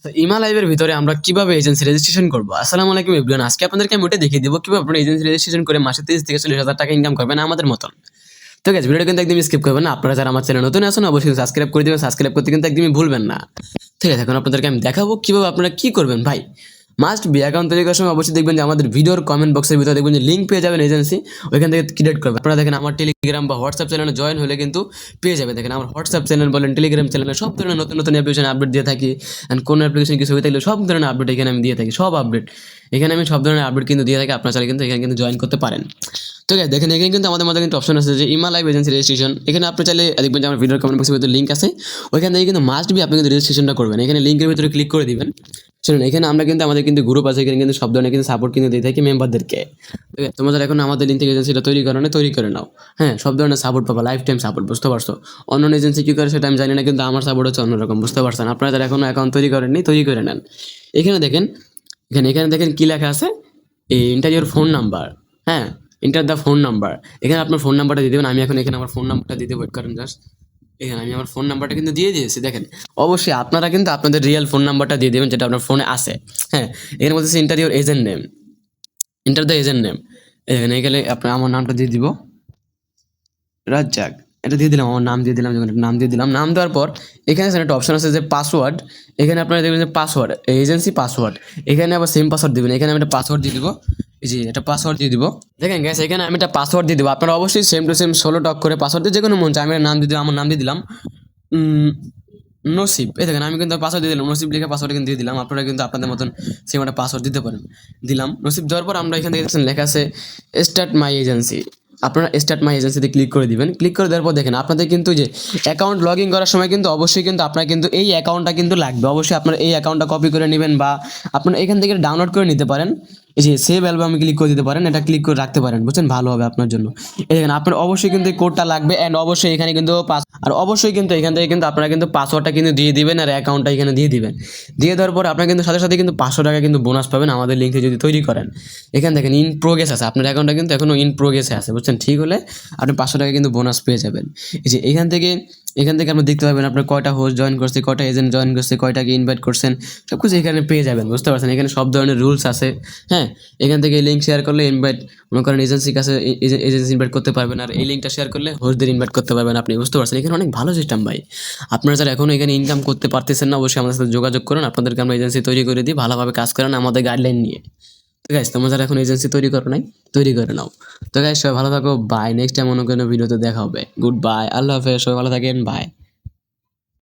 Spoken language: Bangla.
তো ইমা লাইভের ভিতরে আমরা কিভাবে এজেন্সি রেজিস্ট্রেশন করবো? আসসালামু আলাইকুম এভরিওয়ান। আজকে আপনাদেরকে আমি ওটা দেখিয়ে দিব কিভাবে আপনারা এজেন্সি রেজিস্ট্রেশন করে মাসে 30 থেকে 40 হাজার টাকা ইনকাম করবেন আমাদের মতন। তো গাইস, ভিডিওটা কিন্তু একদম স্কিপ করবেন না। আপনারা যারা আমার চ্যানেল নতুন আছেন অবশ্যই সাবস্ক্রাইব করে দিবেন। সাবস্ক্রাইব করতে কিন্তু একদমই ভুলবেন না। ঠিক আছে, এখন আপনাদেরকে আমি দেখাবো কিভাবে আপনারা কি করবেন ভাই। মাস্ট বি অ্যাকাউন্ট তৈরি করার সময় অবশ্যই দেখবেন যে আমাদের ভিডিওর কমেন্ট বক্সের ভিতরে দেখবেন যে লিঙ্ক পেয়ে যাবেন এজেন্সি, ওইখান থেকে ক্রিয়েট করবেন। আপনারা দেখেন আমার টেলিগ্রাম বা হোয়াটসঅ্যাপ চ্যানেলে জয়েন হলে কিন্তু পেয়ে যাবে। দেখেন আমার হোয়াটসঅ্যাপ চ্যানেল বলেন, টেলিগ্রাম চ্যানেলে সব ধরনের নতুন নতুন অ্যাপ্লিকেশন আপডেট দিয়ে থাকি। অ্যান্ড কোন অ্যাপ্লিকেশন কিছু হয়ে থাকলে সব ধরনের আপডেট এখানে আমি দিয়ে থাকি, সব আপডেট এখানে আমি সব ধরনের আপডেট কিন্তু দিয়ে থাকি। আপনারা চাইলে কিন্তু এখানে কিন্তু জয়েন করতে পারেন। তো গাইস দেখেন, এখানে কিন্তু আমাদের মধ্যে কিন্তু অপশন আছে যে ইমা লাইভ এজেন্সি রেজিস্ট্রেশন। এখানে আপনি চাইলে দেখবেন যে আমার ভিডিওর কমেন্ট বক্সের ভিতরে লিঙ্ক আছে, ওইখান থেকে কিন্তু মাস্ট বি আপনি কিন্তু রেজিস্ট্রেশনটা করবেন। এখানে লিঙ্কের ভিতরে ক্লিক করে দিবেন। শুনুন, এখানে আমরা কিন্তু আমাদের কিন্তু গ্রুপ আছে, এখানে কিন্তু সব ধরনের কিন্তু সাপোর্ট কিন্তু দিয়ে থাকি মেম্বারদেরকে। ঠিক আছে, তোমরা যারা এখন আমাদের লিঙ্ক থেকে এজেন্সিটা তৈরি করো না, তৈরি করে নাও। হ্যাঁ, সব ধরনের সাপোর্ট পাবা, লাইফ টাইম সাপোর্ট, বুঝতে পারছো? অন্য এজেন্সি কী করে সেটা আমি জানি না, কিন্তু আমার সাপোর্ট হচ্ছে অন্যরকম, বুঝতে পারছেন? আপনারা যারা এখনো অ্যাকাউন্ট তৈরি করেননি তৈরি করে নেন। এখানে দেখেন, এখানে দেখেন কি লেখা আছে, এই এন্টার ইওর ফোন নাম্বার। হ্যাঁ, এন্টার দ্য ফোন নাম্বার। এখানে আপনার ফোন নাম্বারটা দিয়ে দেবেন। আমি এখন এখানে আমার ফোন নাম্বারটা দিতে ওয়েট করেন জাস্ট। এখানে আমি আমার ফোন নাম্বারটা কিন্তু দিয়ে দিয়েছি। দেখেন, অবশ্যই আপনারা কিন্তু আপনাদের রিয়েল ফোন নাম্বারটা দিয়ে দেবেন যেটা আপনার ফোনে আছে। হ্যাঁ, এখানে বলতেছে enter your agent name, enter the agent name. এখানে আপনার আমার নামটা দিয়ে দিব, রাজ্জাক। এটা দিয়ে দিলাম, আমার নাম দিয়ে দিলাম, যখন নাম দিয়ে দিলাম, নাম দেওয়ার পর এখানে একটা অপশন আছে যে পাসওয়ার্ড। এখানে আপনারা দেখবেন যে পাসওয়ার্ড, এজেন্সি পাসওয়ার্ড। এখানে আবার সেম পাসওয়ার্ড দিবেন। এখানে আমি একটা পাসওয়ার্ড দিয়ে দিব, জি একটা পাসওয়ার্ড দিয়ে দিব। দেখেন গ্যাস, এখানে আমি একটা পাসওয়ার্ড দিয়ে দিব। আপনারা অবশ্যই সেম টু সেম 16 টক করে পাসওয়ার্ড দিয়ে যে কোনো মন চায়, আমি নাম দিয়ে দিলাম, আমার নাম দিয়ে দিলাম নসিব। এই দেখেন, আমি কিন্তু পাসওয়ার্ড দিয়ে দিলাম, নসিব লিখে পাসওয়ার্ড কিন্তু দিয়ে দিলাম। আপনারা কিন্তু আপনাদের মতন সেম একটা পাসওয়ার্ড দিতে পারেন। দিলাম নসিব দেওয়ার পর আমরা এখান থেকে দেখছেন লেখা আছে স্টার্ট মাই এজেন্সি। আপনারা স্টার্ট মাই এজেন্সিতে ক্লিক করে দিবেন। ক্লিক করে দেওয়ার পর দেখেন আপনাদের কিন্তু যে অ্যাকাউন্ট লগ ইন করার সময় কিন্তু অবশ্যই কিন্তু আপনার কিন্তু এই অ্যাকাউন্টটা কিন্তু লাগবে। অবশ্যই আপনার এই অ্যাকাউন্টটা কপি করে নেবেন বা আপনারা এখান থেকে ডাউনলোড করে নিতে পারেন। এই যে সেভ অ্যালবামে ক্লিক করে দিতে পারেন, এটা ক্লিক করে রাখতে পারেন, বুঝছেন? ভালো হবে আপনার জন্য। এই দেখেন, আপনার অবশ্যই কিন্তু এই কোডটা লাগবে। অ্যান্ড অবশ্যই এখানে কিন্তু আর অবশ্যই কিন্তু এখান থেকে কিন্তু আপনারা কিন্তু পাসওয়ার্ডটা কিন্তু দিয়ে দিবেন আর অ্যাকাউন্টটা এখানে দিয়ে দিবেন। দিয়ে দেওয়ার পর আপনারা কিন্তু সাথে সাথে কিন্তু 500 টাকা কিন্তু বোনাস পাবেন আমাদের লিঙ্কে যদি তৈরি করেন। এখানে দেখেন ইন প্রোগ্রেস আছে, আপনার অ্যাকাউন্টটা কিন্তু এখনো ইন প্রোগ্রেসে আছে, বুঝছেন? ঠিক হলে আপনি 500 টাকা কিন্তু বোনাস পেয়ে যাবেন। এই যে এখান থেকে আপনি দেখতে পাবেন আপনার কয়টা হোস্ট জয়েন করছে, কয়টা এজেন্ট জয়েন করছে, কয়টাকে ইনভাইট করছেন, সব কিছু এখানে পেয়ে যাবেন, বুঝতে পারছেন? এখানে সব ধরনের রুলস আছে। হ্যাঁ, এখান থেকে লিঙ্ক শেয়ার করলে ইনভাইট, মনে করেন এজেন্সির কাছে এজেন্সি ইনভাইট করতে পারবেন, আর এই লিঙ্কটা শেয়ার করলে হোস্টদের ইনভাইট করতে পারবেন আপনি, বুঝতে পারছেন? এখানে অনেক ভালো সিস্টেম ভাই। আপনারা যারা এখনো এখানে ইনকাম করতে পারতেছেন না, অবশ্যই আমাদের সাথে যোগাযোগ করুন। আপনাদেরকে আমরা এজেন্সি তৈরি করে দিই, ভালোভাবে কাজ করেন আমাদের গাইডলাইন নিয়ে। তো গাইস, তোমরা যারা এখন এজেন্সি তৈরি করো নাই, তৈরি করে নাও। তো গাইস, সবাই ভালো থাকো, বাই। নেক্সট টাইম অন্য কোনো ভিডিওতে দেখা হবে। গুড বাই, আল্লাহ হাফেজ, সবাই ভালো থাকেন, বাই।